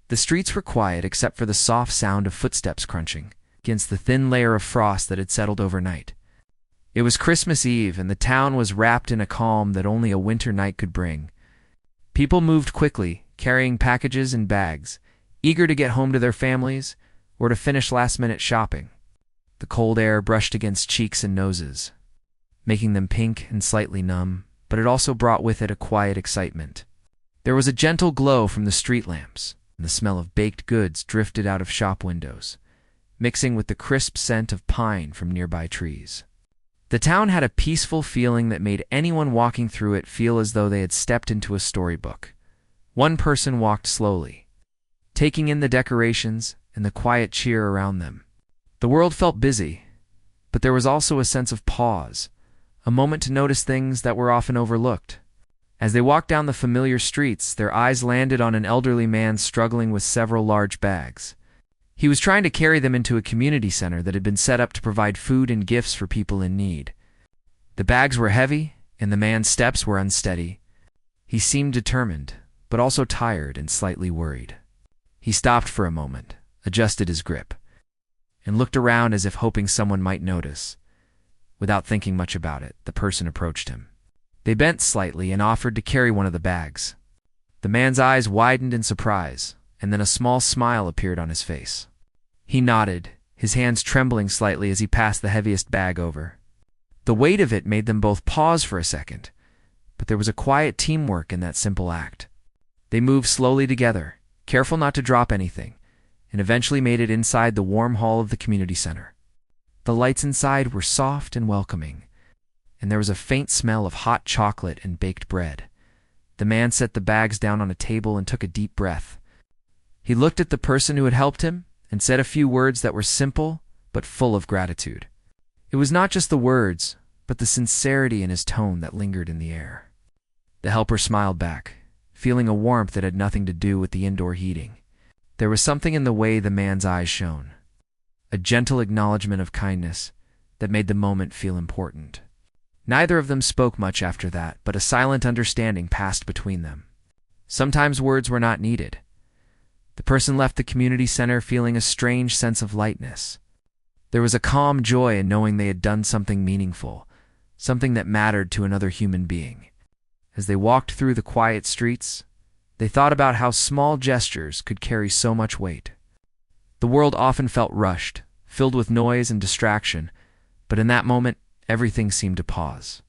The streets were quiet except for the soft sound of footsteps crunching against the thin layer of frost that had settled overnight. It was Christmas Eve, and the town was wrapped in a calm that only a winter night could bring. People moved quickly, carrying packages and bags, eager to get home to their families or to finish last-minute shopping. The cold air brushed against cheeks and noses, making them pink and slightly numb, but it also brought with it a quiet excitement. There was a gentle glow from the street lamps, and the smell of baked goods drifted out of shop windows, mixing with the crisp scent of pine from nearby trees. The town had a peaceful feeling that made anyone walking through it feel as though they had stepped into a storybook. One person walked slowly, taking in the decorations and the quiet cheer around them. The world felt busy, but there was also a sense of pause, a moment to notice things that were often overlooked. As they walked down the familiar streets, their eyes landed on an elderly man struggling with several large bags. He was trying to carry them into a community center that had been set up to provide food and gifts for people in need. The bags were heavy, and the man's steps were unsteady. He seemed determined, but also tired and slightly worried. He stopped for a moment, adjusted his grip, and looked around as if hoping someone might notice. Without thinking much about it, the person approached him. They bent slightly and offered to carry one of the bags. The man's eyes widened in surprise, and then a small smile appeared on his face. He nodded, his hands trembling slightly as he passed the heaviest bag over. The weight of it made them both pause for a second, but there was a quiet teamwork in that simple act. They moved slowly together, careful not to drop anything, and eventually made it inside the warm hall of the community center. The lights inside were soft and welcoming, and there was a faint smell of hot chocolate and baked bread. The man set the bags down on a table and took a deep breath. He looked at the person who had helped him and said a few words that were simple but full of gratitude. It was not just the words, but the sincerity in his tone that lingered in the air. The helper smiled back, feeling a warmth that had nothing to do with the indoor heating. There was something in the way the man's eyes shone, a gentle acknowledgement of kindness that made the moment feel important. Neither of them spoke much after that, but a silent understanding passed between them. Sometimes words were not needed. The person left the community center feeling a strange sense of lightness. There was a calm joy in knowing they had done something meaningful, something that mattered to another human being. As they walked through the quiet streets, they thought about how small gestures could carry so much weight. The world often felt rushed, filled with noise and distraction, but in that moment, everything seemed to pause.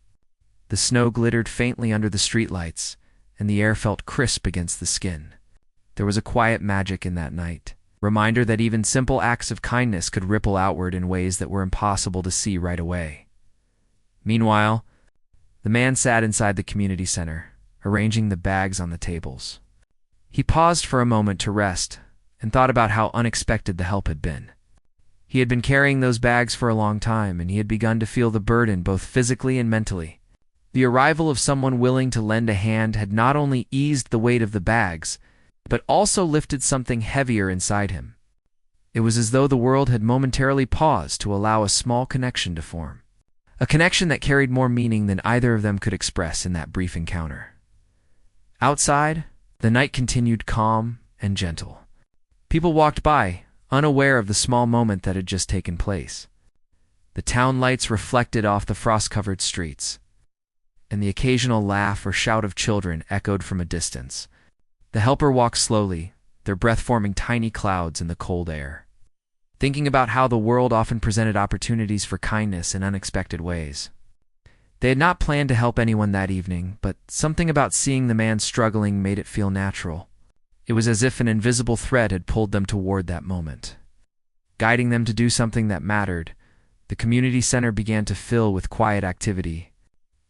The snow glittered faintly under the streetlights, and the air felt crisp against the skin. There was a quiet magic in that night, reminder that even simple acts of kindness could ripple outward in ways that were impossible to see right away. Meanwhile, the man sat inside the community center, arranging the bags on the tables. He paused for a moment to rest and thought about how unexpected the help had been. He had been carrying those bags for a long time, and he had begun to feel the burden both physically and mentally. The arrival of someone willing to lend a hand had not only eased the weight of the bags, but also lifted something heavier inside him. It was as though the world had momentarily paused to allow a small connection to form. A connection that carried more meaning than either of them could express in that brief encounter. Outside, the night continued calm and gentle. People walked by, unaware of the small moment that had just taken place. The town lights reflected off the frost-covered streets, and the occasional laugh or shout of children echoed from a distance. The helper walked slowly, their breath forming tiny clouds in the cold air, thinking about how the world often presented opportunities for kindness in unexpected ways. They had not planned to help anyone that evening, but something about seeing the man struggling made it feel natural. It was as if an invisible thread had pulled them toward that moment. Guiding them to do something that mattered, the community center began to fill with quiet activity.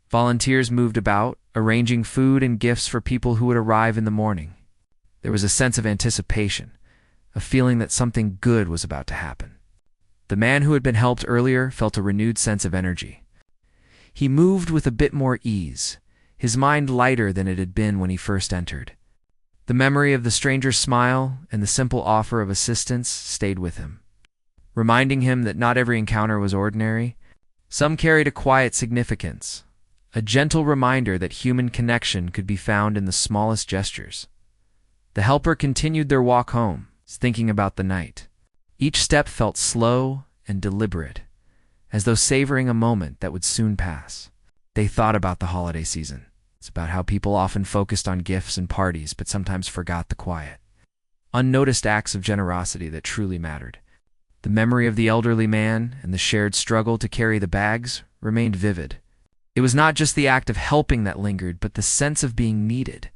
Volunteers moved about, arranging food and gifts for people who would arrive in the morning. There was a sense of anticipation, a feeling that something good was about to happen. The man who had been helped earlier felt a renewed sense of energy. He moved with a bit more ease, his mind lighter than it had been when he first entered. The memory of the stranger's smile and the simple offer of assistance stayed with him, reminding him that not every encounter was ordinary. Some carried a quiet significance, a gentle reminder that human connection could be found in the smallest gestures. The helper continued their walk home, thinking about the night. Each step felt slow and deliberate, as though savoring a moment that would soon pass. They thought about the holiday season. It's about how people often focused on gifts and parties, but sometimes forgot the quiet, unnoticed acts of generosity that truly mattered. The memory of the elderly man and the shared struggle to carry the bags remained vivid. It was not just the act of helping that lingered, but the sense of being needed,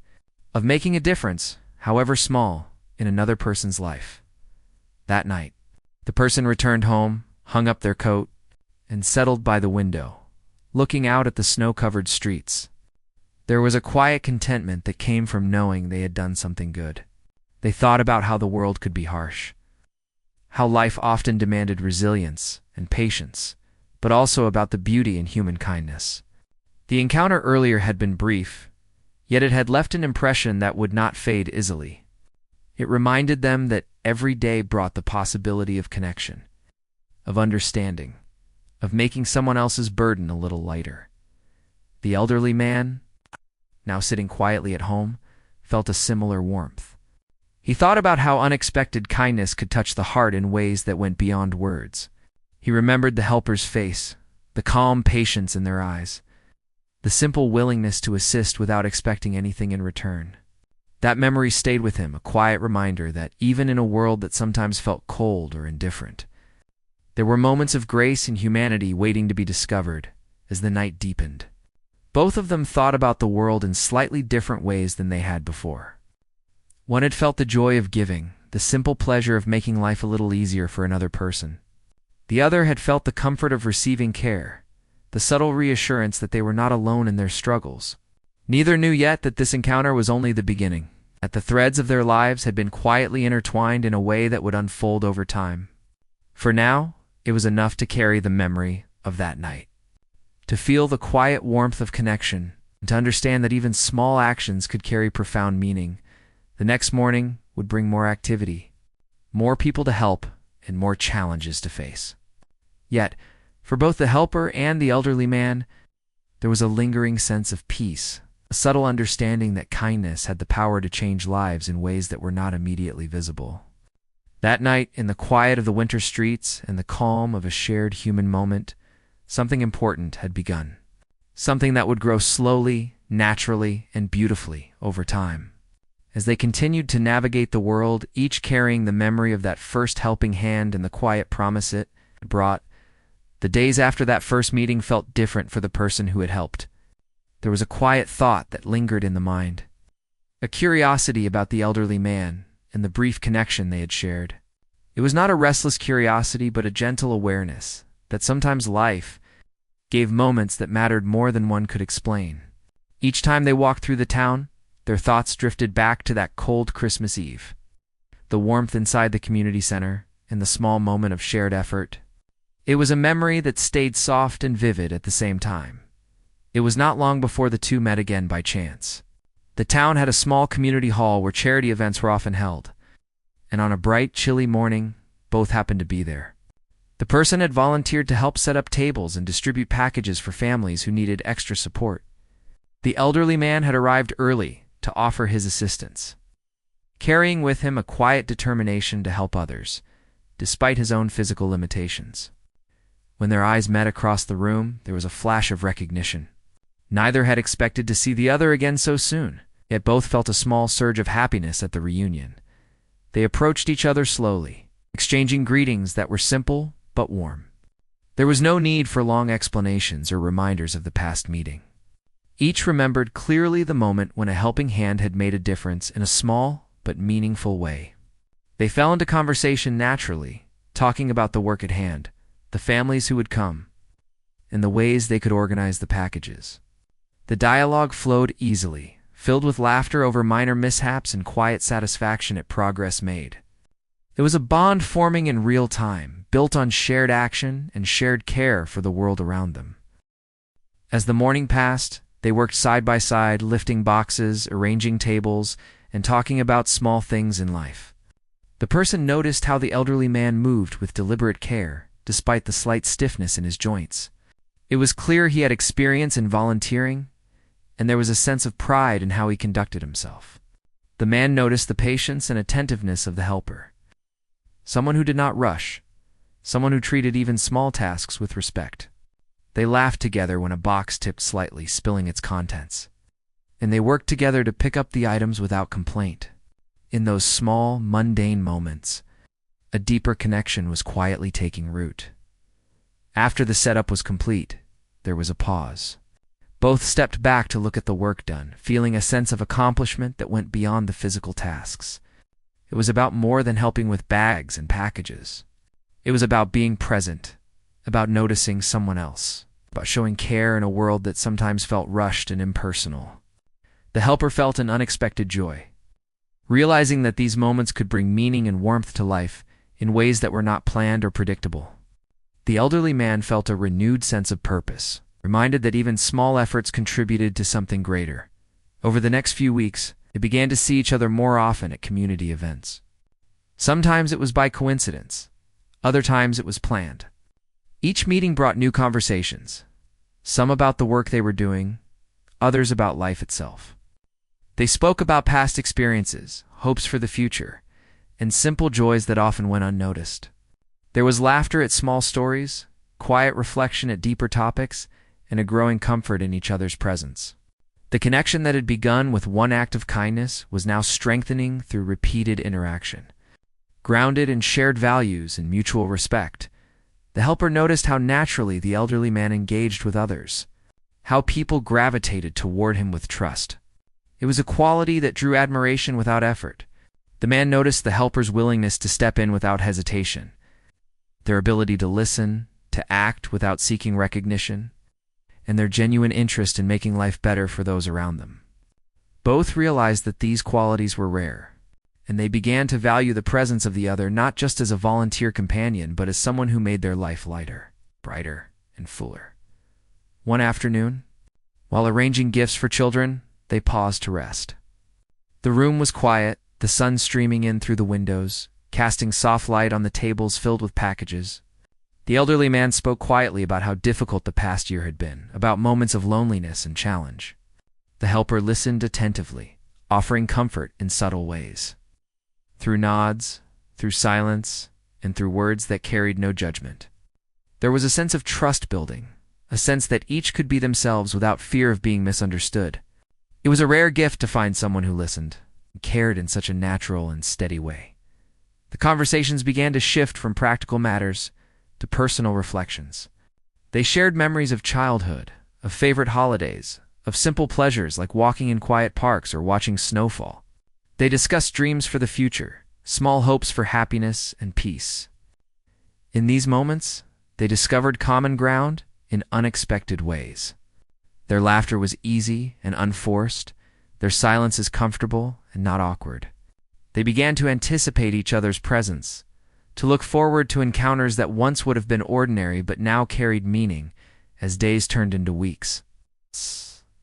of making a difference, however small, in another person's life. That night, the person returned home, hung up their coat, and settled by the window, looking out at the snow-covered streets. There was a quiet contentment that came from knowing they had done something good. They thought about how the world could be harsh, how life often demanded resilience and patience, but also about the beauty in human kindness. The encounter earlier had been brief, yet it had left an impression that would not fade easily. It reminded them that every day brought the possibility of connection, of understanding, of making someone else's burden a little lighter. The elderly man, now sitting quietly at home, felt a similar warmth. He thought about how unexpected kindness could touch the heart in ways that went beyond words. He remembered the helper's face, the calm patience in their eyes, the simple willingness to assist without expecting anything in return. That memory stayed with him, a quiet reminder that even in a world that sometimes felt cold or indifferent, there were moments of grace and humanity waiting to be discovered as the night deepened. Both of them thought about the world in slightly different ways than they had before. One had felt the joy of giving, the simple pleasure of making life a little easier for another person. The other had felt the comfort of receiving care, the subtle reassurance that they were not alone in their struggles. Neither knew yet that this encounter was only the beginning, that the threads of their lives had been quietly intertwined in a way that would unfold over time. For now, it was enough to carry the memory of that night, to feel the quiet warmth of connection, and to understand that even small actions could carry profound meaning. The next morning would bring more activity, more people to help, and more challenges to face. Yet, for both the helper and the elderly man, there was a lingering sense of peace, a subtle understanding that kindness had the power to change lives in ways that were not immediately visible. That night, in the quiet of the winter streets and the calm of a shared human moment, something important had begun. Something that would grow slowly, naturally, and beautifully over time. As they continued to navigate the world, each carrying the memory of that first helping hand and the quiet promise it brought, the days after that first meeting felt different for the person who had helped. There was a quiet thought that lingered in the mind, a curiosity about the elderly man and the brief connection they had shared. It was not a restless curiosity, but a gentle awareness that sometimes life gave moments that mattered more than one could explain. Each time they walked through the town, their thoughts drifted back to that cold Christmas Eve, the warmth inside the community center, and the small moment of shared effort. It was a memory that stayed soft and vivid at the same time. It was not long before the two met again by chance. The town had a small community hall where charity events were often held, and on a bright, chilly morning, both happened to be there. The person had volunteered to help set up tables and distribute packages for families who needed extra support. The elderly man had arrived early to offer his assistance, carrying with him a quiet determination to help others, despite his own physical limitations. When their eyes met across the room, there was a flash of recognition. Neither had expected to see the other again so soon, yet both felt a small surge of happiness at the reunion. They approached each other slowly, exchanging greetings that were simple but warm. There was no need for long explanations or reminders of the past meeting. Each remembered clearly the moment when a helping hand had made a difference in a small but meaningful way. They fell into conversation naturally, talking about the work at hand, the families who would come, and the ways they could organize the packages. The dialogue flowed easily, filled with laughter over minor mishaps and quiet satisfaction at progress made. It was a bond forming in real time, built on shared action and shared care for the world around them. As the morning passed, they worked side by side, lifting boxes, arranging tables, and talking about small things in life. The person noticed how the elderly man moved with deliberate care, despite the slight stiffness in his joints. It was clear he had experience in volunteering, and there was a sense of pride in how he conducted himself. The man noticed the patience and attentiveness of the helper. Someone who did not rush, someone who treated even small tasks with respect. They laughed together when a box tipped slightly, spilling its contents. And they worked together to pick up the items without complaint. In those small, mundane moments, a deeper connection was quietly taking root. After the setup was complete, there was a pause. Both stepped back to look at the work done, feeling a sense of accomplishment that went beyond the physical tasks. It was about more than helping with bags and packages. It was about being present, about noticing someone else, about showing care in a world that sometimes felt rushed and impersonal. The helper felt an unexpected joy, realizing that these moments could bring meaning and warmth to life in ways that were not planned or predictable. The elderly man felt a renewed sense of purpose, reminded that even small efforts contributed to something greater. Over the next few weeks, they began to see each other more often at community events. Sometimes it was by coincidence, other times it was planned. Each meeting brought new conversations, some about the work they were doing, others about life itself. They spoke about past experiences, hopes for the future, and simple joys that often went unnoticed. There was laughter at small stories, quiet reflection at deeper topics, and a growing comfort in each other's presence. The connection that had begun with one act of kindness was now strengthening through repeated interaction. Grounded in shared values and mutual respect, the helper noticed how naturally the elderly man engaged with others, how people gravitated toward him with trust. It was a quality that drew admiration without effort. The man noticed the helper's willingness to step in without hesitation, their ability to listen, to act without seeking recognition, and their genuine interest in making life better for those around them. Both realized that these qualities were rare, and they began to value the presence of the other not just as a volunteer companion, but as someone who made their life lighter, brighter, and fuller. One afternoon, while arranging gifts for children, they paused to rest. The room was quiet, the sun streaming in through the windows, casting soft light on the tables filled with packages. The elderly man spoke quietly about how difficult the past year had been, about moments of loneliness and challenge. The helper listened attentively, offering comfort in subtle ways. Through nods, through silence, and through words that carried no judgment. There was a sense of trust building, a sense that each could be themselves without fear of being misunderstood. It was a rare gift to find someone who listened and cared in such a natural and steady way. The conversations began to shift from practical matters to personal reflections. They shared memories of childhood, of favorite holidays, of simple pleasures like walking in quiet parks or watching snowfall. They discussed dreams for the future, small hopes for happiness and peace. In these moments, they discovered common ground in unexpected ways. Their laughter was easy and unforced, their silences comfortable and not awkward. They began to anticipate each other's presence, to look forward to encounters that once would have been ordinary but now carried meaning as days turned into weeks.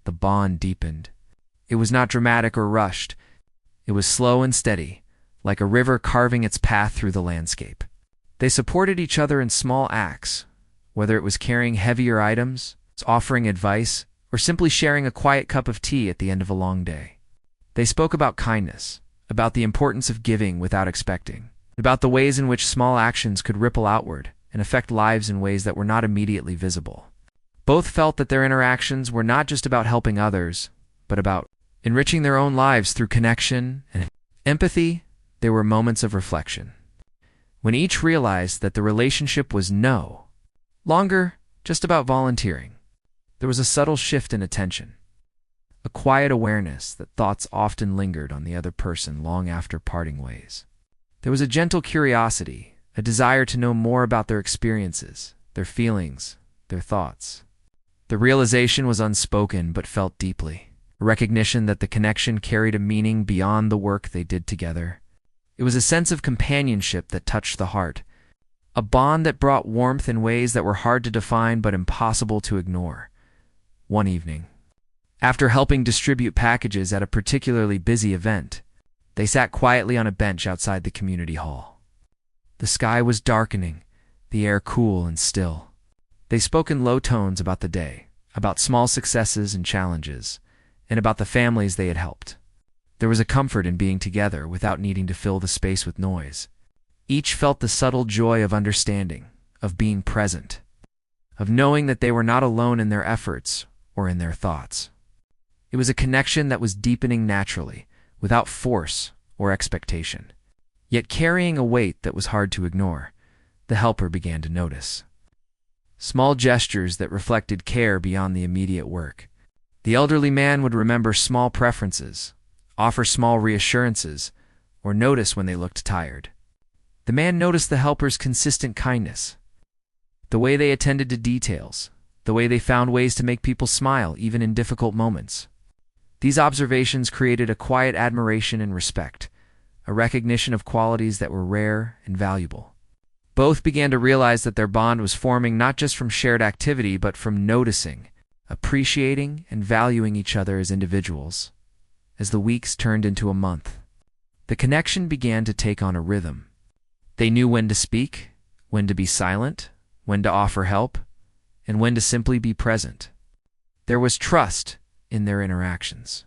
The bond deepened. It was not dramatic or rushed. It was slow and steady, like a river carving its path through the landscape. They supported each other in small acts, whether it was carrying heavier items, offering advice, or simply sharing a quiet cup of tea at the end of a long day. They spoke about kindness, about the importance of giving without expecting, about the ways in which small actions could ripple outward and affect lives in ways that were not immediately visible. Both felt that their interactions were not just about helping others, but about enriching their own lives through connection and empathy. There were moments of reflection, when each realized that the relationship was no longer just about volunteering. There was a subtle shift in attention, a quiet awareness that thoughts often lingered on the other person long after parting ways. There was a gentle curiosity, a desire to know more about their experiences, their feelings, their thoughts. The realization was unspoken but felt deeply, a recognition that the connection carried a meaning beyond the work they did together. It was a sense of companionship that touched the heart, a bond that brought warmth in ways that were hard to define but impossible to ignore. One evening, after helping distribute packages at a particularly busy event, they sat quietly on a bench outside the community hall. The sky was darkening, the air cool and still. They spoke in low tones about the day, about small successes and challenges, and about the families they had helped. There was a comfort in being together without needing to fill the space with noise. Each felt the subtle joy of understanding, of being present, of knowing that they were not alone in their efforts or in their thoughts. It was a connection that was deepening naturally, without force or expectation, yet carrying a weight that was hard to ignore. The helper began to notice small gestures that reflected care beyond the immediate work. The elderly man would remember small preferences, offer small reassurances, or notice when they looked tired. The man noticed the helper's consistent kindness, the way they attended to details, the way they found ways to make people smile even in difficult moments. These observations created a quiet admiration and respect, a recognition of qualities that were rare and valuable. Both began to realize that their bond was forming not just from shared activity but from noticing, appreciating, and valuing each other as individuals. As the weeks turned into a month, the connection began to take on a rhythm. They knew when to speak, when to be silent, when to offer help, and when to simply be present. There was trust in their interactions,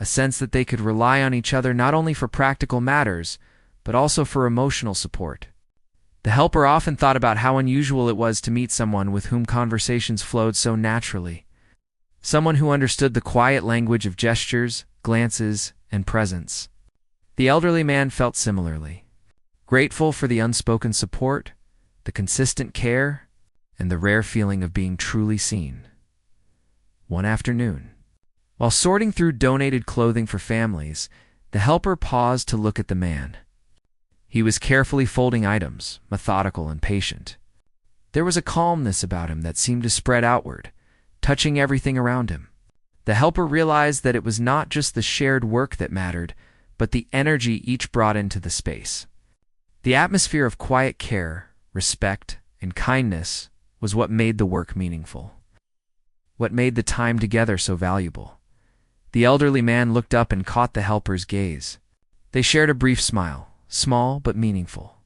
a sense that they could rely on each other not only for practical matters, but also for emotional support. The helper often thought about how unusual it was to meet someone with whom conversations flowed so naturally, someone who understood the quiet language of gestures, glances, and presence. The elderly man felt similarly, grateful for the unspoken support, the consistent care, and the rare feeling of being truly seen. One afternoon, while sorting through donated clothing for families, the helper paused to look at the man. He was carefully folding items, methodical and patient. There was a calmness about him that seemed to spread outward, touching everything around him. The helper realized that it was not just the shared work that mattered, but the energy each brought into the space. The atmosphere of quiet care, respect, and kindness was what made the work meaningful, what made the time together so valuable. The elderly man looked up and caught the helper's gaze. They shared a brief smile, small but meaningful.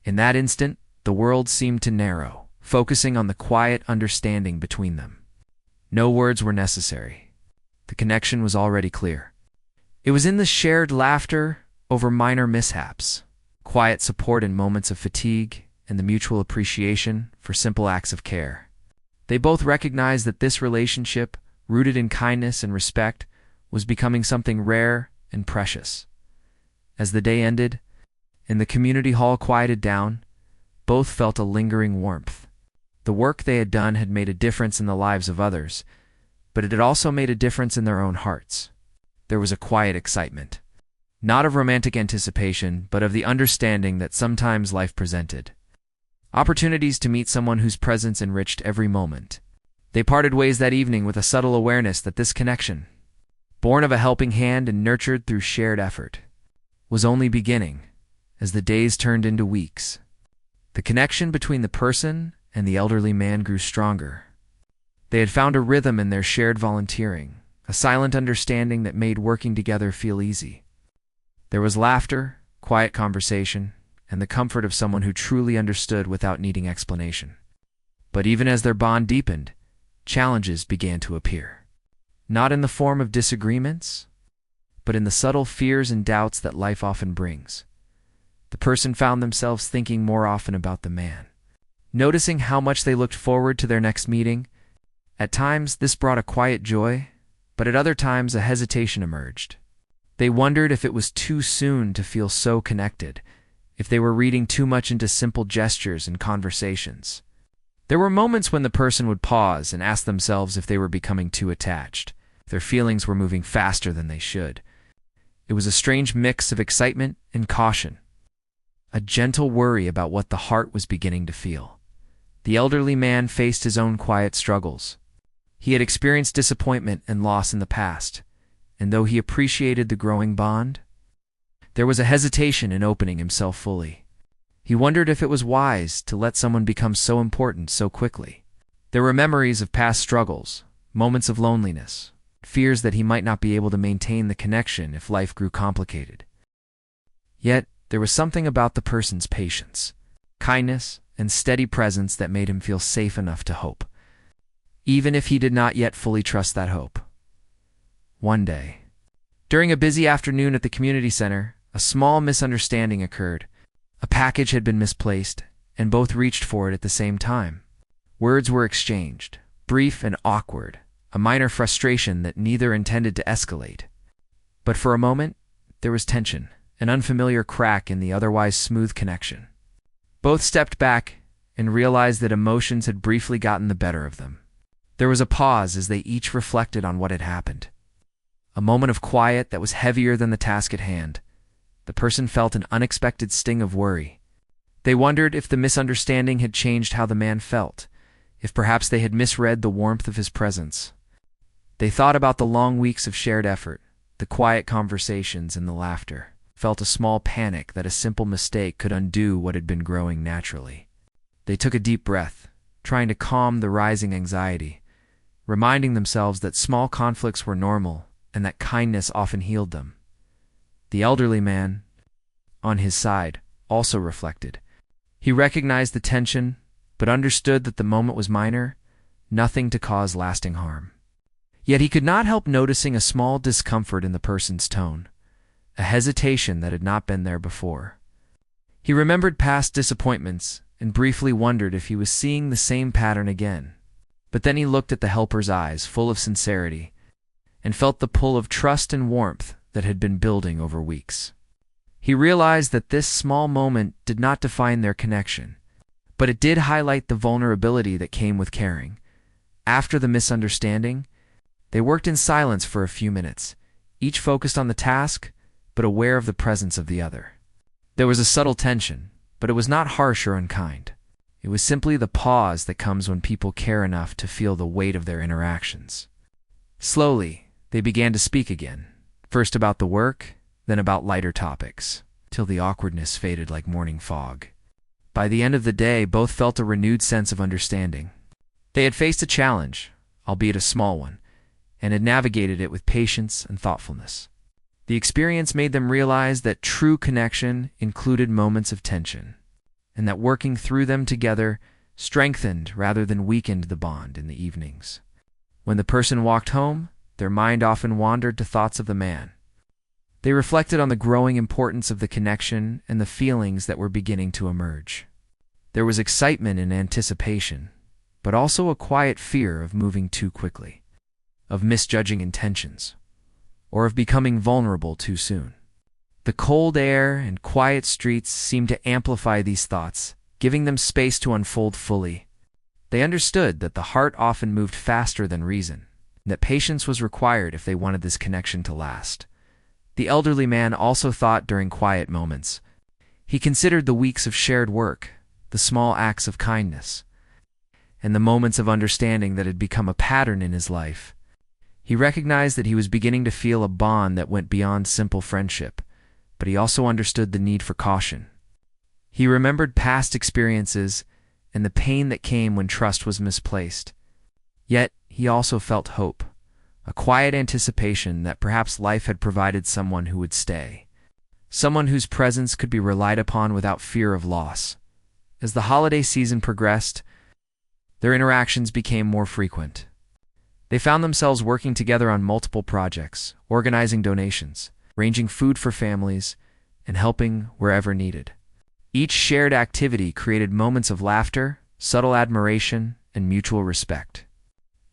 In that instant, the world seemed to narrow, focusing on the quiet understanding between them. No words were necessary. The connection was already clear. It was in the shared laughter over minor mishaps, quiet support in moments of fatigue, and the mutual appreciation for simple acts of care. They both recognized that this relationship, rooted in kindness and respect, was becoming something rare and precious. As the day ended, and the community hall quieted down, both felt a lingering warmth. The work they had done had made a difference in the lives of others, but it had also made a difference in their own hearts. There was a quiet excitement, not of romantic anticipation, but of the understanding that sometimes life presented opportunities to meet someone whose presence enriched every moment. They parted ways that evening with a subtle awareness that this connection, born of a helping hand and nurtured through shared effort, was only beginning. As the days turned into weeks, the connection between the person and the elderly man grew stronger. They had found a rhythm in their shared volunteering, a silent understanding that made working together feel easy. There was laughter, quiet conversation, and the comfort of someone who truly understood without needing explanation. But even as their bond deepened, challenges began to appear. Not in the form of disagreements, but in the subtle fears and doubts that life often brings. The person found themselves thinking more often about the man, noticing how much they looked forward to their next meeting. At times, this brought a quiet joy, but at other times a hesitation emerged. They wondered if it was too soon to feel so connected, if they were reading too much into simple gestures and conversations. There were moments when the person would pause and ask themselves if they were becoming too attached, if their feelings were moving faster than they should. It was a strange mix of excitement and caution, a gentle worry about what the heart was beginning to feel. The elderly man faced his own quiet struggles. He had experienced disappointment and loss in the past, and though he appreciated the growing bond, there was a hesitation in opening himself fully. He wondered if it was wise to let someone become so important so quickly. There were memories of past struggles, moments of loneliness, fears that he might not be able to maintain the connection if life grew complicated. Yet, there was something about the person's patience, kindness, and steady presence that made him feel safe enough to hope, even if he did not yet fully trust that hope. One day, During a busy afternoon at the community center, a small misunderstanding occurred. A package had been misplaced, and both reached for it at the same time. Words were exchanged, brief and awkward, a minor frustration that neither intended to escalate. But for a moment, there was tension, an unfamiliar crack in the otherwise smooth connection. Both stepped back and realized that emotions had briefly gotten the better of them. There was a pause as they each reflected on what had happened. A moment of quiet that was heavier than the task at hand. The person felt an unexpected sting of worry. They wondered if the misunderstanding had changed how the man felt, if perhaps they had misread the warmth of his presence. They thought about the long weeks of shared effort, the quiet conversations and the laughter, felt a small panic that a simple mistake could undo what had been growing naturally. They took a deep breath, trying to calm the rising anxiety, reminding themselves that small conflicts were normal and that kindness often healed them. The elderly man, on his side, also reflected. He recognized the tension, but understood that the moment was minor, nothing to cause lasting harm. Yet he could not help noticing a small discomfort in the person's tone, a hesitation that had not been there before. He remembered past disappointments and briefly wondered if he was seeing the same pattern again. But then he looked at the helper's eyes, full of sincerity, and felt the pull of trust and warmth that had been building over weeks. He realized that this small moment did not define their connection, but it did highlight the vulnerability that came with caring. After the misunderstanding, they worked in silence for a few minutes, each focused on the task, but aware of the presence of the other. There was a subtle tension, but it was not harsh or unkind. It was simply the pause that comes when people care enough to feel the weight of their interactions. Slowly, they began to speak again, first about the work, then about lighter topics, till the awkwardness faded like morning fog. By the end of the day, both felt a renewed sense of understanding. They had faced a challenge, albeit a small one, and had navigated it with patience and thoughtfulness. The experience made them realize that true connection included moments of tension, and that working through them together strengthened rather than weakened the bond in the evenings. When the person walked home, their mind often wandered to thoughts of the man. They reflected on the growing importance of the connection and the feelings that were beginning to emerge. There was excitement and anticipation, but also a quiet fear of moving too quickly, of misjudging intentions, or of becoming vulnerable too soon. The cold air and quiet streets seemed to amplify these thoughts, giving them space to unfold fully. They understood that the heart often moved faster than reason, and that patience was required if they wanted this connection to last. The elderly man also thought during quiet moments. He considered the weeks of shared work, the small acts of kindness, and the moments of understanding that had become a pattern in his life. He recognized that he was beginning to feel a bond that went beyond simple friendship, but he also understood the need for caution. He remembered past experiences and the pain that came when trust was misplaced. Yet he also felt hope, a quiet anticipation that perhaps life had provided someone who would stay, someone whose presence could be relied upon without fear of loss. As the holiday season progressed, their interactions became more frequent. They found themselves working together on multiple projects, organizing donations, arranging food for families, and helping wherever needed. Each shared activity created moments of laughter, subtle admiration, and mutual respect.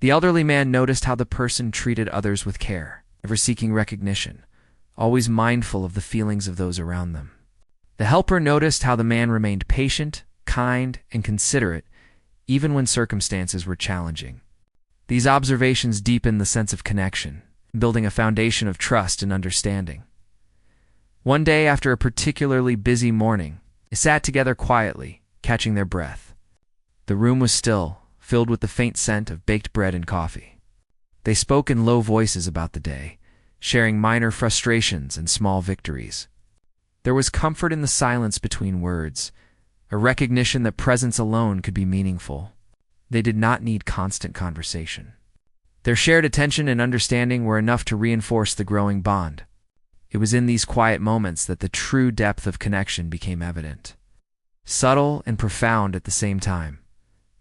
The elderly man noticed how the person treated others with care, never seeking recognition, always mindful of the feelings of those around them. The helper noticed how the man remained patient, kind, and considerate, even when circumstances were challenging. These observations deepened the sense of connection, building a foundation of trust and understanding. One day, after a particularly busy morning, they sat together quietly, catching their breath. The room was still, filled with the faint scent of baked bread and coffee. They spoke in low voices about the day, sharing minor frustrations and small victories. There was comfort in the silence between words, a recognition that presence alone could be meaningful. They did not need constant conversation. Their shared attention and understanding were enough to reinforce the growing bond. It was in these quiet moments that the true depth of connection became evident. Subtle and profound at the same time,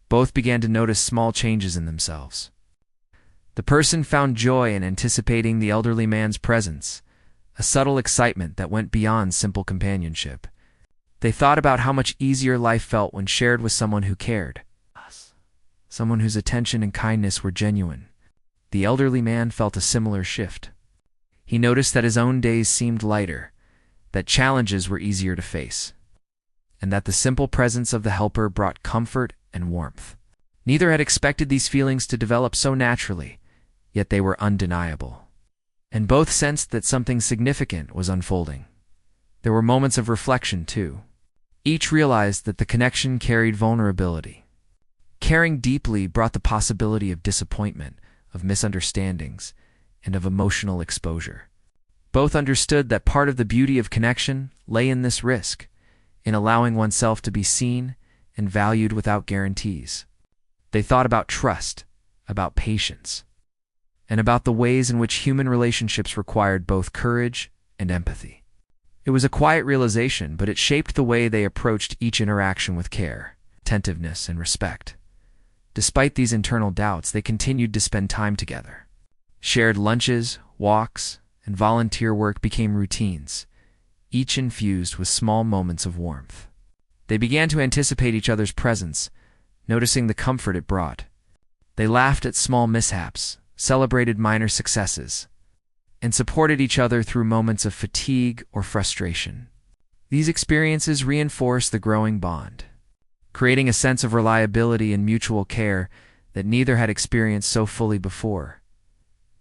both began to notice small changes in themselves. The person found joy in anticipating the elderly man's presence, a subtle excitement that went beyond simple companionship. They thought about how much easier life felt when shared with someone who cared, someone whose attention and kindness were genuine. The elderly man felt a similar shift. He noticed that his own days seemed lighter, that challenges were easier to face, and that the simple presence of the helper brought comfort and warmth. Neither had expected these feelings to develop so naturally, yet they were undeniable. And both sensed that something significant was unfolding. There were moments of reflection, too. Each realized that the connection carried vulnerability. Caring deeply brought the possibility of disappointment, of misunderstandings, and of emotional exposure. Both understood that part of the beauty of connection lay in this risk, in allowing oneself to be seen and valued without guarantees. They thought about trust, about patience, and about the ways in which human relationships required both courage and empathy. It was a quiet realization, but it shaped the way they approached each interaction with care, attentiveness, and respect. Despite these internal doubts, they continued to spend time together. Shared lunches, walks, and volunteer work became routines, each infused with small moments of warmth. They began to anticipate each other's presence, noticing the comfort it brought. They laughed at small mishaps, celebrated minor successes, and supported each other through moments of fatigue or frustration. These experiences reinforced the growing bond, creating a sense of reliability and mutual care that neither had experienced so fully before.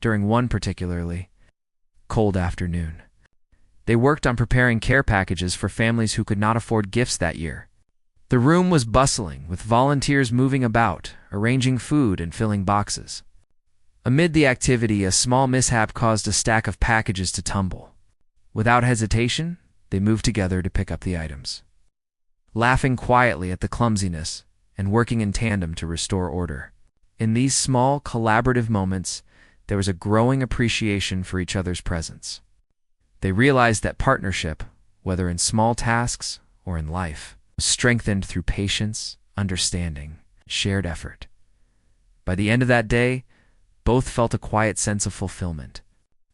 During one particularly cold afternoon, they worked on preparing care packages for families who could not afford gifts that year. The room was bustling, with volunteers moving about, arranging food and filling boxes. Amid the activity, a small mishap caused a stack of packages to tumble. Without hesitation, they moved together to pick up the items, laughing quietly at the clumsiness and working in tandem to restore order. In these small, collaborative moments, there was a growing appreciation for each other's presence. They realized that partnership, whether in small tasks or in life, was strengthened through patience, understanding, shared effort. By the end of that day, both felt a quiet sense of fulfillment.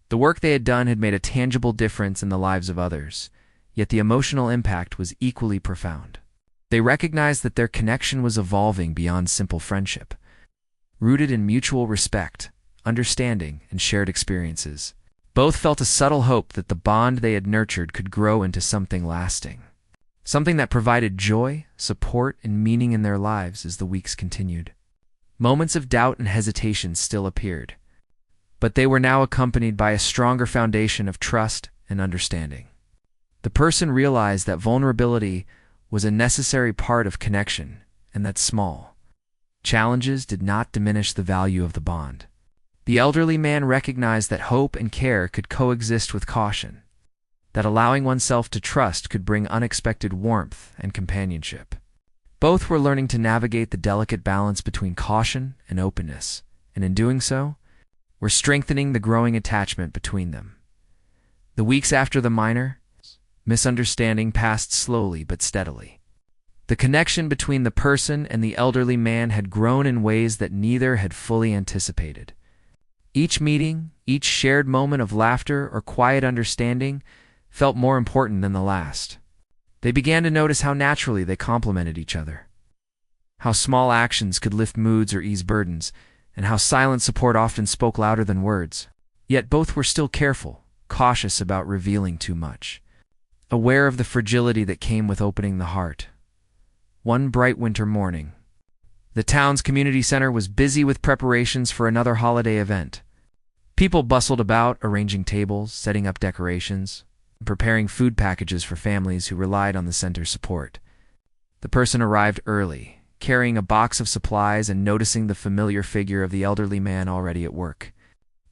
The work they had done had made a tangible difference in the lives of others, yet the emotional impact was equally profound. They recognized that their connection was evolving beyond simple friendship, rooted in mutual respect, understanding, and shared experiences. Both felt a subtle hope that the bond they had nurtured could grow into something lasting, something that provided joy, support, and meaning in their lives as the weeks continued. Moments of doubt and hesitation still appeared, but they were now accompanied by a stronger foundation of trust and understanding. The person realized that vulnerability was a necessary part of connection, and that small challenges did not diminish the value of the bond. The elderly man recognized that hope and care could coexist with caution, that allowing oneself to trust could bring unexpected warmth and companionship. Both were learning to navigate the delicate balance between caution and openness, and in doing so, were strengthening the growing attachment between them. The weeks after the minor misunderstanding passed slowly but steadily. The connection between the person and the elderly man had grown in ways that neither had fully anticipated. Each meeting, each shared moment of laughter or quiet understanding felt more important than the last. They began to notice how naturally they complemented each other, how small actions could lift moods or ease burdens, and how silent support often spoke louder than words. Yet both were still careful, cautious about revealing too much, aware of the fragility that came with opening the heart. One bright winter morning, the town's community center was busy with preparations for another holiday event. People bustled about, arranging tables, setting up decorations, and preparing food packages for families who relied on the center's support. The person arrived early, carrying a box of supplies and noticing the familiar figure of the elderly man already at work.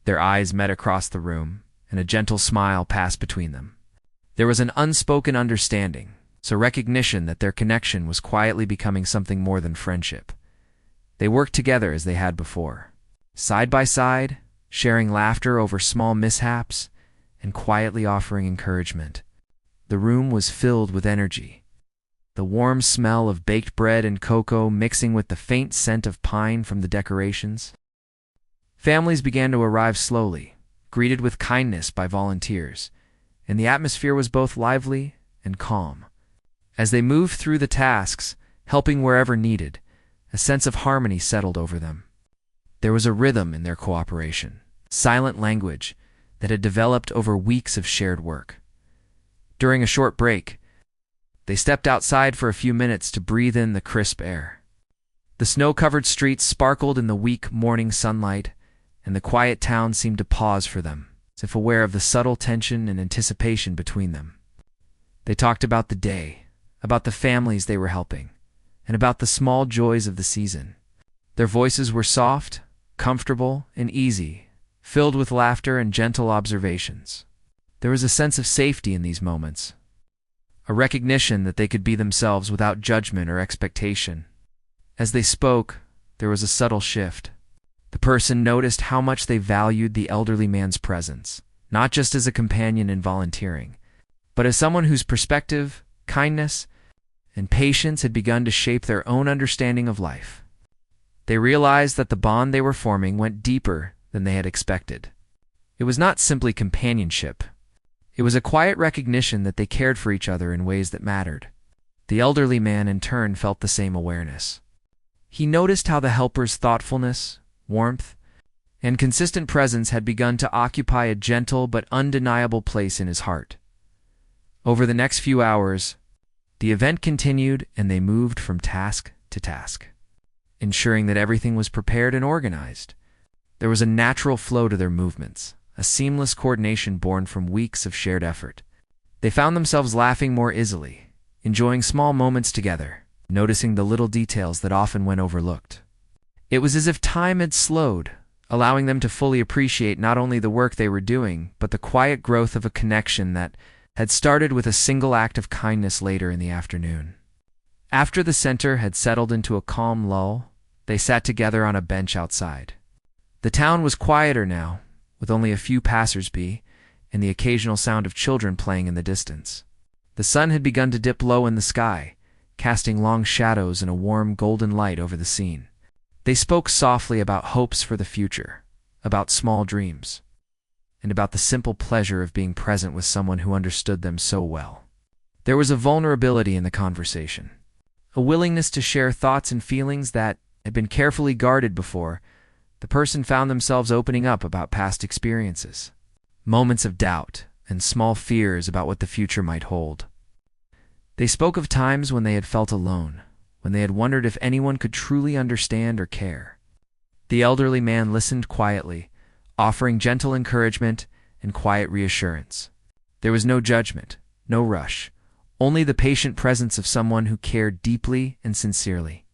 Their eyes met across the room, and a gentle smile passed between them. There was an unspoken understanding, so recognition that their connection was quietly becoming something more than friendship. They worked together as they had before, side by side, sharing laughter over small mishaps, and quietly offering encouragement. The room was filled with energy, the warm smell of baked bread and cocoa mixing with the faint scent of pine from the decorations. Families began to arrive slowly, greeted with kindness by volunteers, and the atmosphere was both lively and calm. As they moved through the tasks, helping wherever needed, a sense of harmony settled over them. There was a rhythm in their cooperation, silent language that had developed over weeks of shared work. During a short break, they stepped outside for a few minutes to breathe in the crisp air. The snow-covered streets sparkled in the weak morning sunlight, and the quiet town seemed to pause for them, as if aware of the subtle tension and anticipation between them. They talked about the day, about the families they were helping, and about the small joys of the season. Their voices were soft, comfortable, and easy, filled with laughter and gentle observations. There was a sense of safety in these moments, a recognition that they could be themselves without judgment or expectation. As they spoke, there was a subtle shift. The person noticed how much they valued the elderly man's presence, not just as a companion in volunteering, but as someone whose perspective, kindness, and patience had begun to shape their own understanding of life. They realized that the bond they were forming went deeper than they had expected. It was not simply companionship. It was a quiet recognition that they cared for each other in ways that mattered. The elderly man, in turn, felt the same awareness. He noticed how the helper's thoughtfulness, warmth, and consistent presence had begun to occupy a gentle but undeniable place in his heart. Over the next few hours, the event continued, and they moved from task to task, ensuring that everything was prepared and organized. There was a natural flow to their movements, a seamless coordination born from weeks of shared effort. They found themselves laughing more easily, enjoying small moments together, noticing the little details that often went overlooked. It was as if time had slowed, allowing them to fully appreciate not only the work they were doing, but the quiet growth of a connection that had started with a single act of kindness later in the afternoon. After the center had settled into a calm lull, they sat together on a bench outside. The town was quieter now, with only a few passers-by and the occasional sound of children playing in the distance. The sun had begun to dip low in the sky, casting long shadows and a warm golden light over the scene. They spoke softly about hopes for the future, about small dreams, and about the simple pleasure of being present with someone who understood them so well. There was a vulnerability in the conversation, a willingness to share thoughts and feelings that had been carefully guarded before. The person found themselves opening up about past experiences, moments of doubt, and small fears about what the future might hold. They spoke of times when they had felt alone, when they had wondered if anyone could truly understand or care. The elderly man listened quietly, offering gentle encouragement and quiet reassurance. There was no judgment, no rush, only the patient presence of someone who cared deeply and sincerely.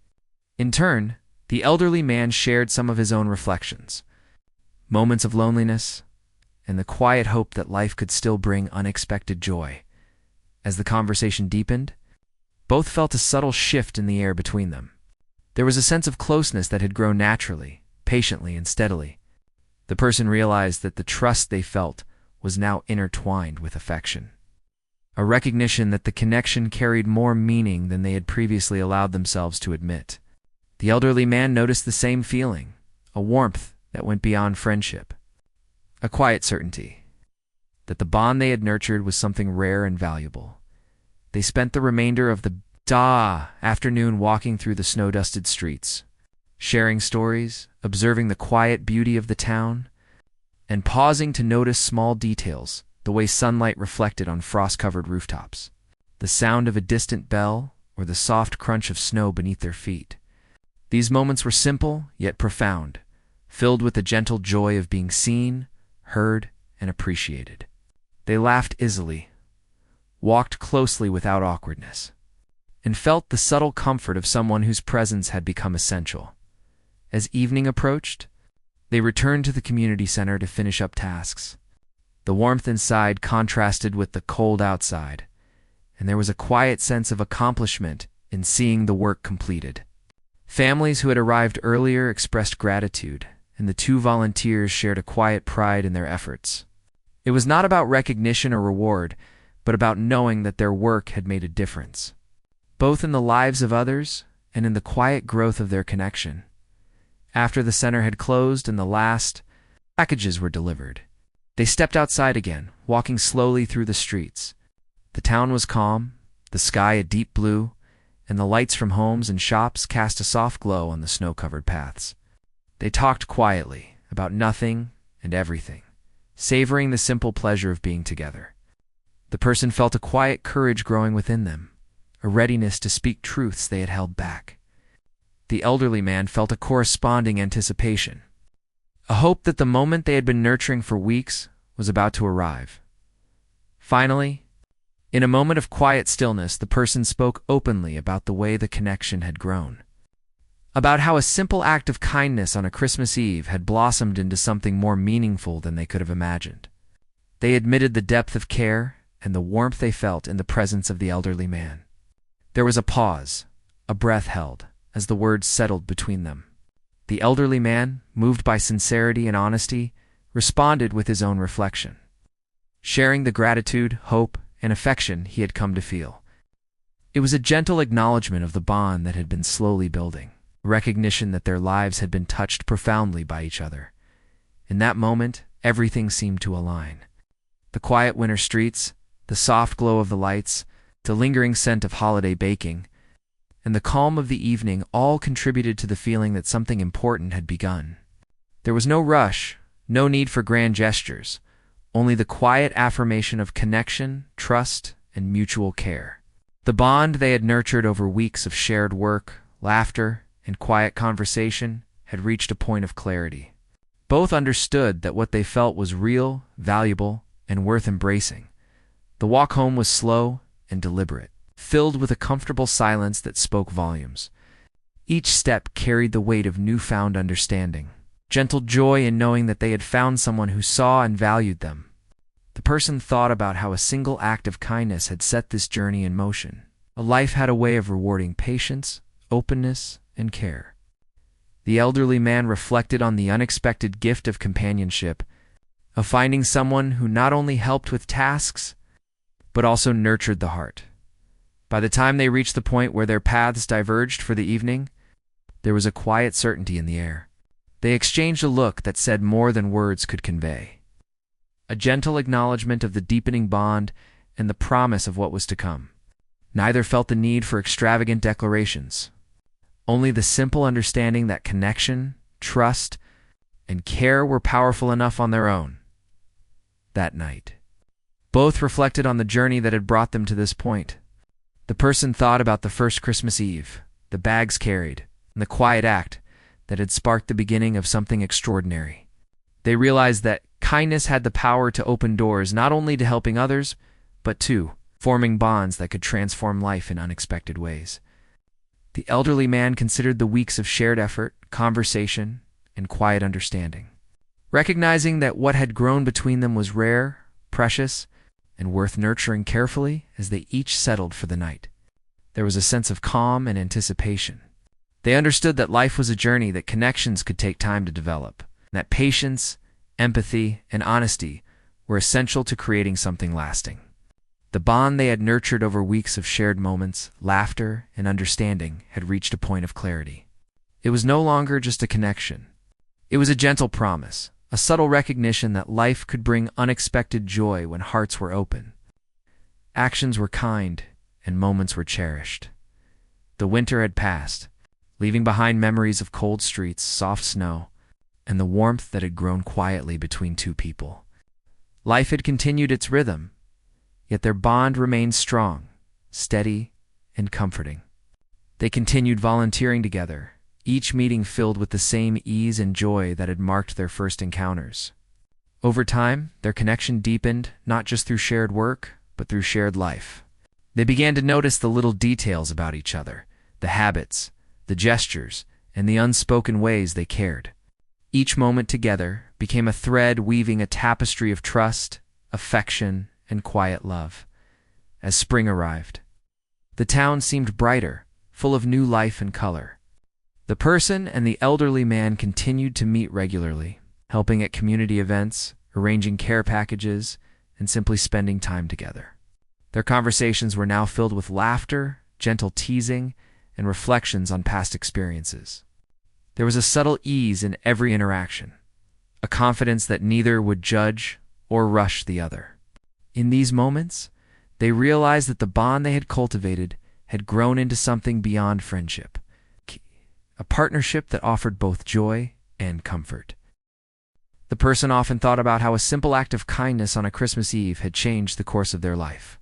In turn, the elderly man shared some of his own reflections, moments of loneliness, and the quiet hope that life could still bring unexpected joy. As the conversation deepened, both felt a subtle shift in the air between them. There was a sense of closeness that had grown naturally, patiently, and steadily. The person realized that the trust they felt was now intertwined with affection, a recognition that the connection carried more meaning than they had previously allowed themselves to admit. The elderly man noticed the same feeling, a warmth that went beyond friendship, a quiet certainty that the bond they had nurtured was something rare and valuable. They spent the remainder of the afternoon walking through the snow-dusted streets, sharing stories, observing the quiet beauty of the town, and pausing to notice small details, the way sunlight reflected on frost-covered rooftops, the sound of a distant bell, or the soft crunch of snow beneath their feet. These moments were simple, yet profound, filled with the gentle joy of being seen, heard, and appreciated. They laughed easily, walked closely without awkwardness, and felt the subtle comfort of someone whose presence had become essential. As evening approached, they returned to the community center to finish up tasks. The warmth inside contrasted with the cold outside, and there was a quiet sense of accomplishment in seeing the work completed. Families who had arrived earlier expressed gratitude, and the two volunteers shared a quiet pride in their efforts. It was not about recognition or reward, but about knowing that their work had made a difference, both in the lives of others and in the quiet growth of their connection. After the center had closed and the last packages were delivered, They stepped outside again, walking slowly through the streets. The town was calm, the sky a deep blue, and the lights from homes and shops cast a soft glow on the snow-covered paths. They talked quietly about nothing and everything, savoring the simple pleasure of being together. The person felt a quiet courage growing within them, a readiness to speak truths they had held back. The elderly man felt a corresponding anticipation, a hope that the moment they had been nurturing for weeks was about to arrive. Finally, in a moment of quiet stillness, the person spoke openly about the way the connection had grown, about how a simple act of kindness on a Christmas Eve had blossomed into something more meaningful than they could have imagined. They admitted the depth of care and the warmth they felt in the presence of the elderly man. There was a pause, a breath held, as the words settled between them. The elderly man, moved by sincerity and honesty, responded with his own reflection, sharing the gratitude, hope, and affection he had come to feel. It was a gentle acknowledgement of the bond that had been slowly building, a recognition that their lives had been touched profoundly by each other. In that moment, everything seemed to align. The quiet winter streets, the soft glow of the lights, the lingering scent of holiday baking, and the calm of the evening all contributed to the feeling that something important had begun. There was no rush, no need for grand gestures, only the quiet affirmation of connection, trust, and mutual care. The bond they had nurtured over weeks of shared work, laughter, and quiet conversation had reached a point of clarity. Both understood that what they felt was real, valuable, and worth embracing. The walk home was slow and deliberate, filled with a comfortable silence that spoke volumes. Each step carried the weight of newfound understanding, gentle joy in knowing that they had found someone who saw and valued them. The person thought about how a single act of kindness had set this journey in motion. A life had a way of rewarding patience, openness, and care. The elderly man reflected on the unexpected gift of companionship, of finding someone who not only helped with tasks, but also nurtured the heart. By the time they reached the point where their paths diverged for the evening, there was a quiet certainty in the air. They exchanged a look that said more than words could convey, a gentle acknowledgement of the deepening bond and the promise of what was to come. Neither felt the need for extravagant declarations, only the simple understanding that connection, trust, and care were powerful enough on their own. That night, both reflected on the journey that had brought them to this point. The person thought about the first Christmas Eve, the bags carried, and the quiet act that had sparked the beginning of something extraordinary. They realized that kindness had the power to open doors not only to helping others, but to forming bonds that could transform life in unexpected ways. The elderly man considered the weeks of shared effort, conversation, and quiet understanding, recognizing that what had grown between them was rare, precious, and worth nurturing carefully as they each settled for the night. There was a sense of calm and anticipation. They understood that life was a journey, that connections could take time to develop, and that patience, empathy, and honesty were essential to creating something lasting. The bond they had nurtured over weeks of shared moments, laughter, and understanding had reached a point of clarity. It was no longer just a connection. It was a gentle promise, a subtle recognition that life could bring unexpected joy when hearts were open. Actions were kind, and moments were cherished. The winter had passed, leaving behind memories of cold streets, soft snow, and the warmth that had grown quietly between two people. Life had continued its rhythm, yet their bond remained strong, steady, and comforting. They continued volunteering together, each meeting filled with the same ease and joy that had marked their first encounters. Over time, their connection deepened, not just through shared work, but through shared life. They began to notice the little details about each other, the habits, the gestures, and the unspoken ways they cared. Each moment together became a thread weaving a tapestry of trust, affection, and quiet love. As spring arrived, the town seemed brighter, full of new life and color. The person and the elderly man continued to meet regularly, helping at community events, arranging care packages, and simply spending time together. Their conversations were now filled with laughter, gentle teasing, and reflections on past experiences. There was a subtle ease in every interaction, a confidence that neither would judge or rush the other. In these moments, they realized that the bond they had cultivated had grown into something beyond friendship, a partnership that offered both joy and comfort. The person often thought about how a simple act of kindness on a Christmas Eve had changed the course of their life.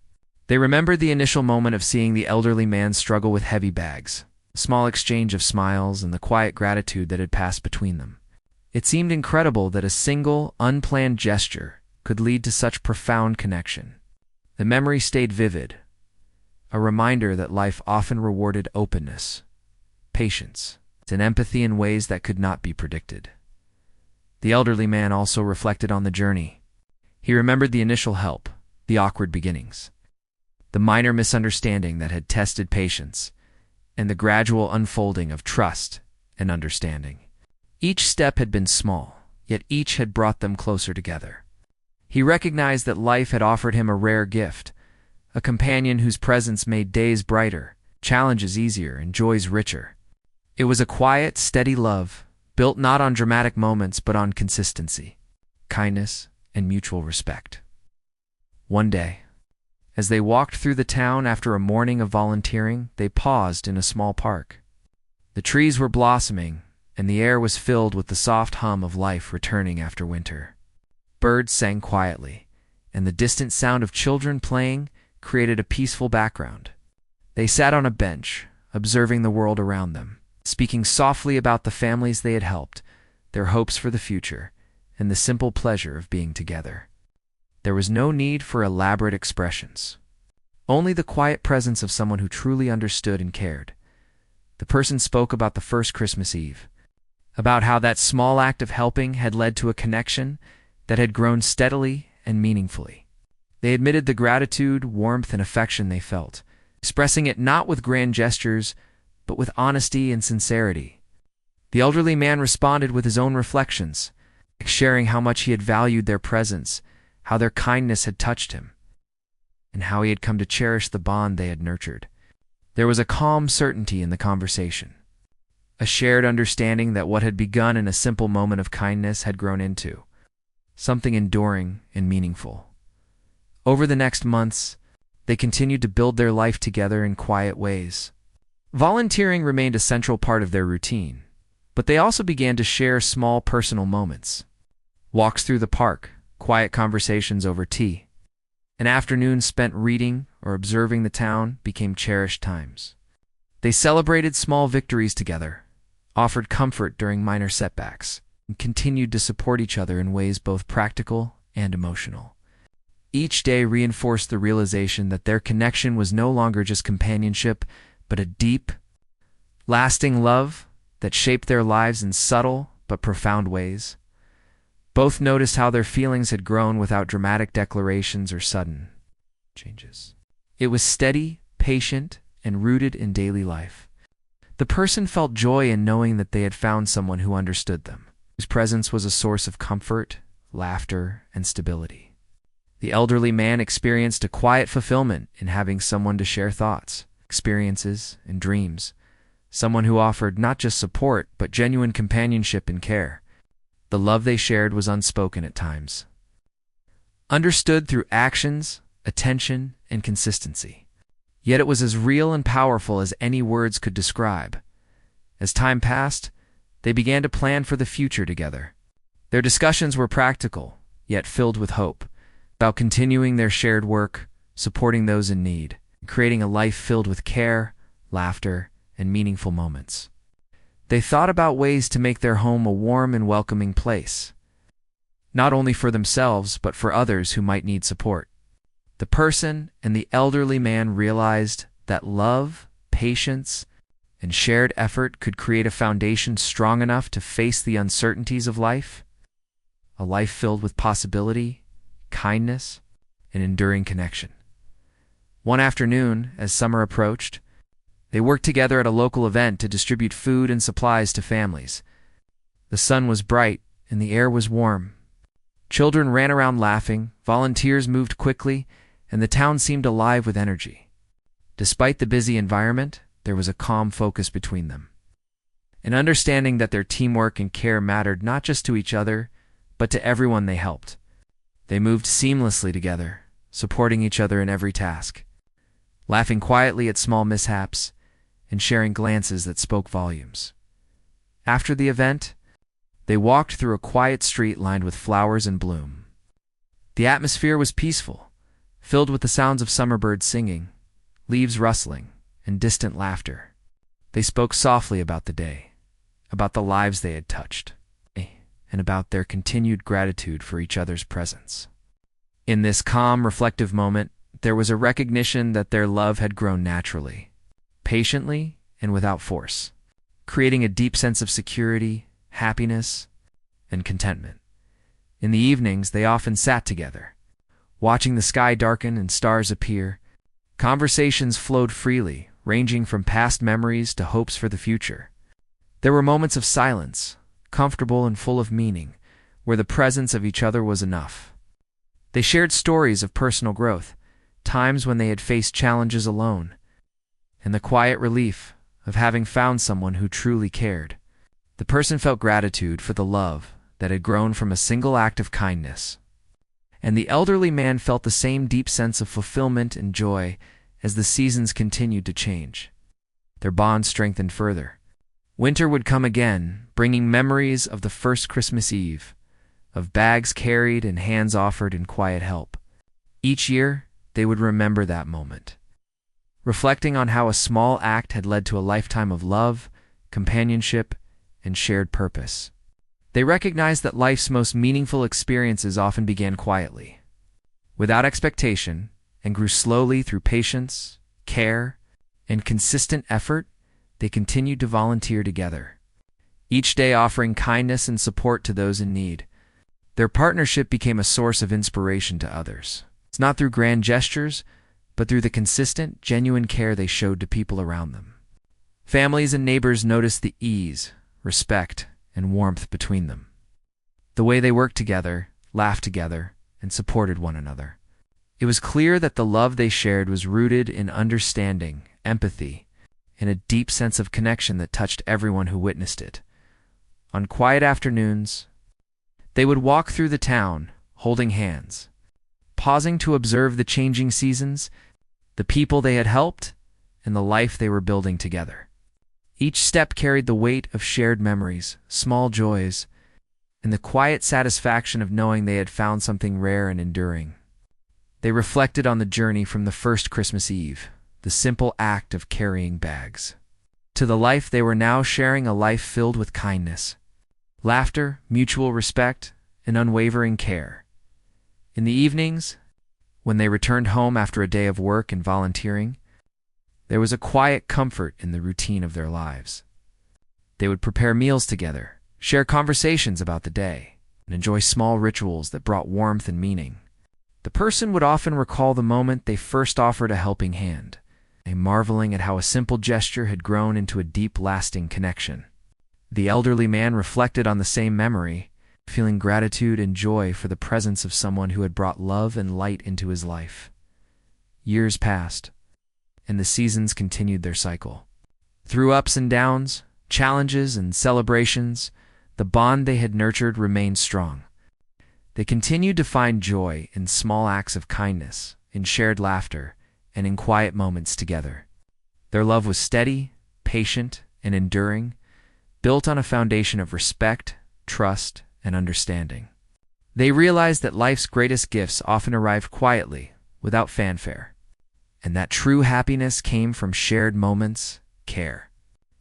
They remembered the initial moment of seeing the elderly man struggle with heavy bags, a small exchange of smiles, and the quiet gratitude that had passed between them. It seemed incredible that a single, unplanned gesture could lead to such profound connection. The memory stayed vivid, a reminder that life often rewarded openness, patience, and empathy in ways that could not be predicted. The elderly man also reflected on the journey. He remembered the initial help, the awkward beginnings, the minor misunderstanding that had tested patience, and the gradual unfolding of trust and understanding. Each step had been small, yet each had brought them closer together. He recognized that life had offered him a rare gift, a companion whose presence made days brighter, challenges easier, and joys richer. It was a quiet, steady love, built not on dramatic moments but on consistency, kindness, and mutual respect. One day, as they walked through the town after a morning of volunteering, they paused in a small park. The trees were blossoming, and the air was filled with the soft hum of life returning after winter. Birds sang quietly, and the distant sound of children playing created a peaceful background. They sat on a bench, observing the world around them, speaking softly about the families they had helped, their hopes for the future, and the simple pleasure of being together. There was no need for elaborate expressions, only the quiet presence of someone who truly understood and cared. The person spoke about the first Christmas Eve, about how that small act of helping had led to a connection that had grown steadily and meaningfully. They admitted the gratitude, warmth, and affection they felt, expressing it not with grand gestures, but with honesty and sincerity. The elderly man responded with his own reflections, sharing how much he had valued their presence, how their kindness had touched him, and how he had come to cherish the bond they had nurtured. There was a calm certainty in the conversation, a shared understanding that what had begun in a simple moment of kindness had grown into something enduring and meaningful. Over the next months, they continued to build their life together in quiet ways. Volunteering remained a central part of their routine, but they also began to share small personal moments. Walks through the park, quiet conversations over tea, and afternoons spent reading or observing the town became cherished times. They celebrated small victories together, offered comfort during minor setbacks, and continued to support each other in ways both practical and emotional. Each day reinforced the realization that their connection was no longer just companionship, but a deep, lasting love that shaped their lives in subtle but profound ways. Both noticed how their feelings had grown without dramatic declarations or sudden changes. It was steady, patient, and rooted in daily life. The person felt joy in knowing that they had found someone who understood them, whose presence was a source of comfort, laughter, and stability. The elderly man experienced a quiet fulfillment in having someone to share thoughts, experiences, and dreams, someone who offered not just support but genuine companionship and care. The love they shared was unspoken at times, understood through actions, attention, and consistency. Yet it was as real and powerful as any words could describe. As time passed, they began to plan for the future together. Their discussions were practical, yet filled with hope, about continuing their shared work, supporting those in need, and creating a life filled with care, laughter, and meaningful moments. They thought about ways to make their home a warm and welcoming place, not only for themselves but for others who might need support. The person and the elderly man realized that love, patience, and shared effort could create a foundation strong enough to face the uncertainties of life, a life filled with possibility, kindness, and enduring connection. One afternoon, as summer approached, they worked together at a local event to distribute food and supplies to families. The sun was bright and the air was warm. Children ran around laughing, volunteers moved quickly, and the town seemed alive with energy. Despite the busy environment, there was a calm focus between them, an understanding that their teamwork and care mattered not just to each other, but to everyone they helped. They moved seamlessly together, supporting each other in every task, laughing quietly at small mishaps, and sharing glances that spoke volumes. After the event, they walked through a quiet street lined with flowers in bloom. The atmosphere was peaceful, filled with the sounds of summer birds singing, leaves rustling, and distant laughter. They spoke softly about the day, about the lives they had touched, and about their continued gratitude for each other's presence. In this calm, reflective moment, there was a recognition that their love had grown naturally, patiently, and without force, creating a deep sense of security, happiness, and contentment. In the evenings, they often sat together, watching the sky darken and stars appear. Conversations flowed freely, ranging from past memories to hopes for the future. There were moments of silence, comfortable and full of meaning, where the presence of each other was enough. They shared stories of personal growth, times when they had faced challenges alone, and the quiet relief of having found someone who truly cared. The person felt gratitude for the love that had grown from a single act of kindness, and the elderly man felt the same deep sense of fulfillment and joy as the seasons continued to change. Their bond strengthened further. Winter would come again, bringing memories of the first Christmas Eve, of bags carried and hands offered in quiet help. Each year, they would remember that moment, reflecting on how a small act had led to a lifetime of love, companionship, and shared purpose. They recognized that life's most meaningful experiences often began quietly, without expectation, and grew slowly through patience, care, and consistent effort. They continued to volunteer together, each day offering kindness and support to those in need. Their partnership became a source of inspiration to others. It's not through grand gestures, but through the consistent, genuine care they showed to people around them. Families and neighbors noticed the ease, respect, and warmth between them. The way they worked together, laughed together, and supported one another. It was clear that the love they shared was rooted in understanding, empathy, and a deep sense of connection that touched everyone who witnessed it. On quiet afternoons, they would walk through the town, holding hands, pausing to observe the changing seasons, the people they had helped, and the life they were building together. Each step carried the weight of shared memories, small joys, and the quiet satisfaction of knowing they had found something rare and enduring. They reflected on the journey from the first Christmas Eve, the simple act of carrying bags, to the life they were now sharing, a life filled with kindness, laughter, mutual respect, and unwavering care. In the evenings, when they returned home after a day of work and volunteering, there was a quiet comfort in the routine of their lives. They would prepare meals together, share conversations about the day, and enjoy small rituals that brought warmth and meaning. The person would often recall the moment they first offered a helping hand, marveling at how a simple gesture had grown into a deep, lasting connection. The elderly man reflected on the same memory, feeling gratitude and joy for the presence of someone who had brought love and light into his life. Years passed, and the seasons continued their cycle. Through ups and downs, challenges and celebrations, the bond they had nurtured remained strong. They continued to find joy in small acts of kindness, in shared laughter, and in quiet moments together. Their love was steady, patient, and enduring, built on a foundation of respect, trust, and understanding. They realized that life's greatest gifts often arrived quietly, without fanfare, and that true happiness came from shared moments, care,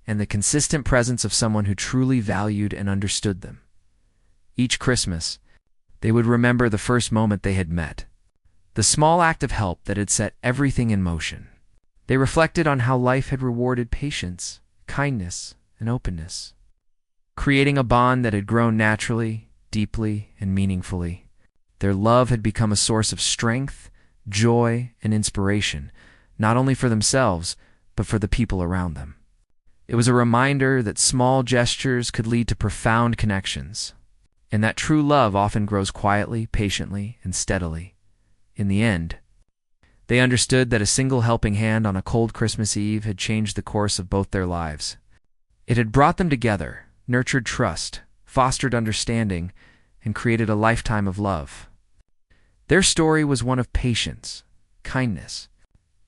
and the consistent presence of someone who truly valued and understood them. Each Christmas, they would remember the first moment they had met, the small act of help that had set everything in motion. They reflected on how life had rewarded patience, kindness, and openness, creating a bond that had grown naturally, deeply, and meaningfully. Their love had become a source of strength, joy, and inspiration, not only for themselves, but for the people around them. It was a reminder that small gestures could lead to profound connections, and that true love often grows quietly, patiently, and steadily. In the end, they understood that a single helping hand on a cold Christmas Eve had changed the course of both their lives. It had brought them together, nurtured trust, fostered understanding, and created a lifetime of love. Their story was one of patience, kindness,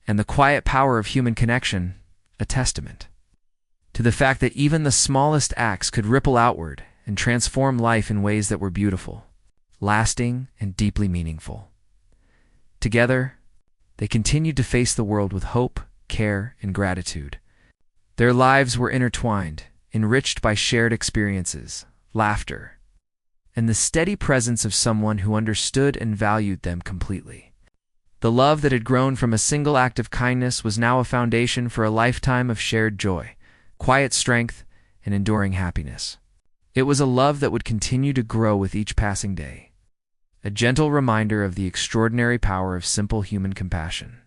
and the quiet power of human connection, a testament to the fact that even the smallest acts could ripple outward and transform life in ways that were beautiful, lasting, and deeply meaningful. Together, they continued to face the world with hope, care, and gratitude. Their lives were intertwined, enriched by shared experiences, laughter, and the steady presence of someone who understood and valued them completely. The love that had grown from a single act of kindness was now a foundation for a lifetime of shared joy, quiet strength, and enduring happiness. It was a love that would continue to grow with each passing day, a gentle reminder of the extraordinary power of simple human compassion.